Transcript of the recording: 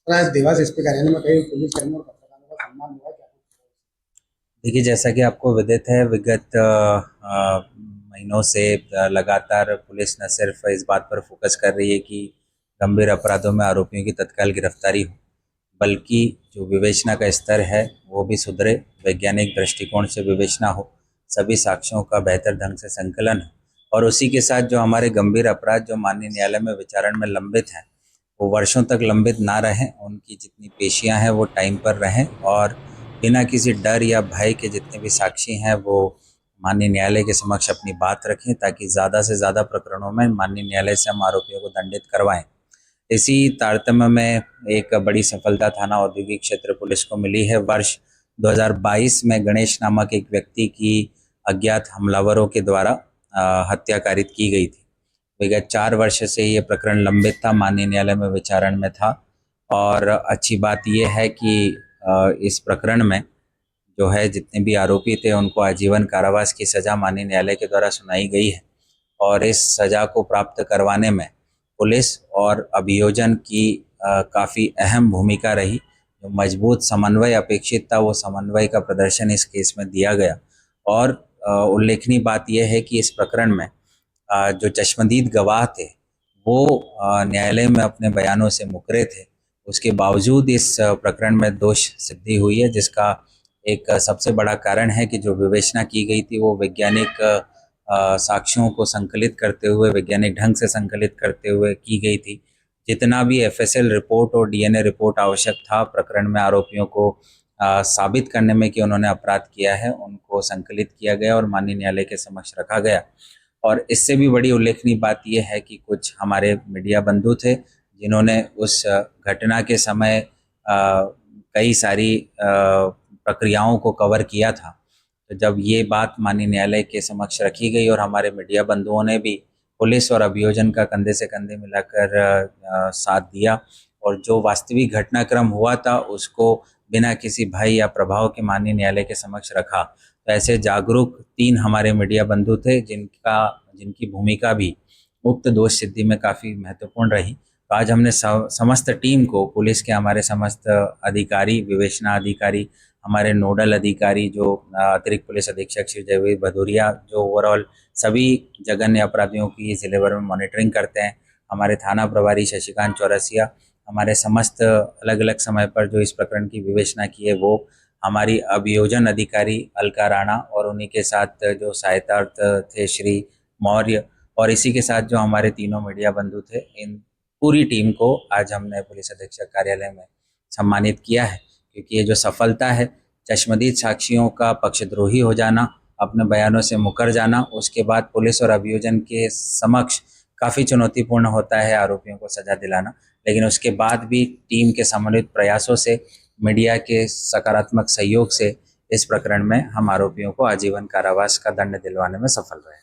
आज देवास एसपी कार्यालय में कई पुलिस कर्मियों और पत्रकारों का सम्मान हुआ क्या? देखिए, जैसा कि आपको विदित है, विगत महीनों से लगातार पुलिस न सिर्फ इस बात पर फोकस कर रही है कि गंभीर अपराधों में आरोपियों की तत्काल गिरफ्तारी हो, बल्कि जो विवेचना का स्तर है वो भी सुधरे, वैज्ञानिक दृष्टिकोण से विवेचना हो, सभी साक्ष्यों का बेहतर ढंग से संकलन हो और उसी के साथ जो हमारे गंभीर अपराध जो माननीय न्यायालय में विचारण में लंबित हैं वो वर्षों तक लंबित ना रहें, उनकी जितनी पेशियां हैं वो टाइम पर रहें और बिना किसी डर या भय के जितने भी साक्षी हैं वो माननीय न्यायालय के समक्ष अपनी बात रखें, ताकि ज़्यादा से ज़्यादा प्रकरणों में माननीय न्यायालय से हम आरोपियों को दंडित करवाएं। इसी तारतम्य में एक बड़ी सफलता थाना औद्योगिक क्षेत्र पुलिस को मिली है। वर्ष 2022 में गणेश नामक एक व्यक्ति की अज्ञात हमलावरों के द्वारा हत्या कारित की गई थी। विगत 4 वर्ष से ये प्रकरण लंबित था, माननीय न्यायालय में विचारण में था और अच्छी बात यह है कि इस प्रकरण में जो है जितने भी आरोपी थे उनको आजीवन कारावास की सज़ा माननीय न्यायालय के द्वारा सुनाई गई है और इस सज़ा को प्राप्त करवाने में पुलिस और अभियोजन की काफ़ी अहम भूमिका रही। जो मजबूत समन्वय अपेक्षित था वो समन्वय का प्रदर्शन इस केस में दिया गया और उल्लेखनीय बात यह है कि इस प्रकरण में जो चश्मदीद गवाह थे वो न्यायालय में अपने बयानों से मुकरे थे। उसके बावजूद इस प्रकरण में दोष सिद्धि हुई है, जिसका एक सबसे बड़ा कारण है कि जो विवेचना की गई थी वो वैज्ञानिक साक्ष्यों को संकलित करते हुए, वैज्ञानिक ढंग से संकलित करते हुए की गई थी। जितना भी एफएसएल रिपोर्ट और डीएनए रिपोर्ट आवश्यक था प्रकरण में आरोपियों को साबित करने में कि उन्होंने अपराध किया है, उनको संकलित किया गया और माननीय न्यायालय के समक्ष रखा गया। और इससे भी बड़ी उल्लेखनीय बात यह है कि कुछ हमारे मीडिया बंधु थे जिन्होंने उस घटना के समय कई सारी प्रक्रियाओं को कवर किया था। तो जब ये बात माननीय न्यायालय के समक्ष रखी गई और हमारे मीडिया बंधुओं ने भी पुलिस और अभियोजन का कंधे से कंधे मिलाकर साथ दिया और जो वास्तविक घटनाक्रम हुआ था उसको बिना किसी भय या प्रभाव के माननीय न्यायालय के समक्ष रखा। तो ऐसे जागरूक 3 हमारे मीडिया बंधु थे जिनकी भूमिका भी उक्त दोष सिद्धि में काफ़ी महत्वपूर्ण रही। तो आज हमने समस्त टीम को, पुलिस के हमारे समस्त अधिकारी, विवेचना अधिकारी, हमारे नोडल अधिकारी जो अतिरिक्त पुलिस अधीक्षक श्री जयवीर भदौरिया, जो ओवरऑल सभी जघन्य अपराधियों की जिले भर में मॉनिटरिंग करते हैं, हमारे थाना प्रभारी शशिकांत चौरसिया, हमारे समस्त अलग अलग समय पर जो इस प्रकरण की विवेचना की है वो हमारी अभियोजन अधिकारी अलका राणा और उन्हीं के साथ जो सहायतार्थ थे श्री मौर्य और इसी के साथ जो हमारे तीनों मीडिया बंधु थे, इन पूरी टीम को आज हमने पुलिस अधीक्षक कार्यालय में सम्मानित किया है। क्योंकि ये जो सफलता है, चश्मदीद साक्षियों का पक्षद्रोही हो जाना, अपने बयानों से मुकर जाना, उसके बाद पुलिस और अभियोजन के समक्ष काफ़ी चुनौतीपूर्ण होता है आरोपियों को सजा दिलाना, लेकिन उसके बाद भी टीम के समन्वित प्रयासों से, मीडिया के सकारात्मक सहयोग से इस प्रकरण में हम आरोपियों को आजीवन कारावास का दंड दिलवाने में सफल रहे।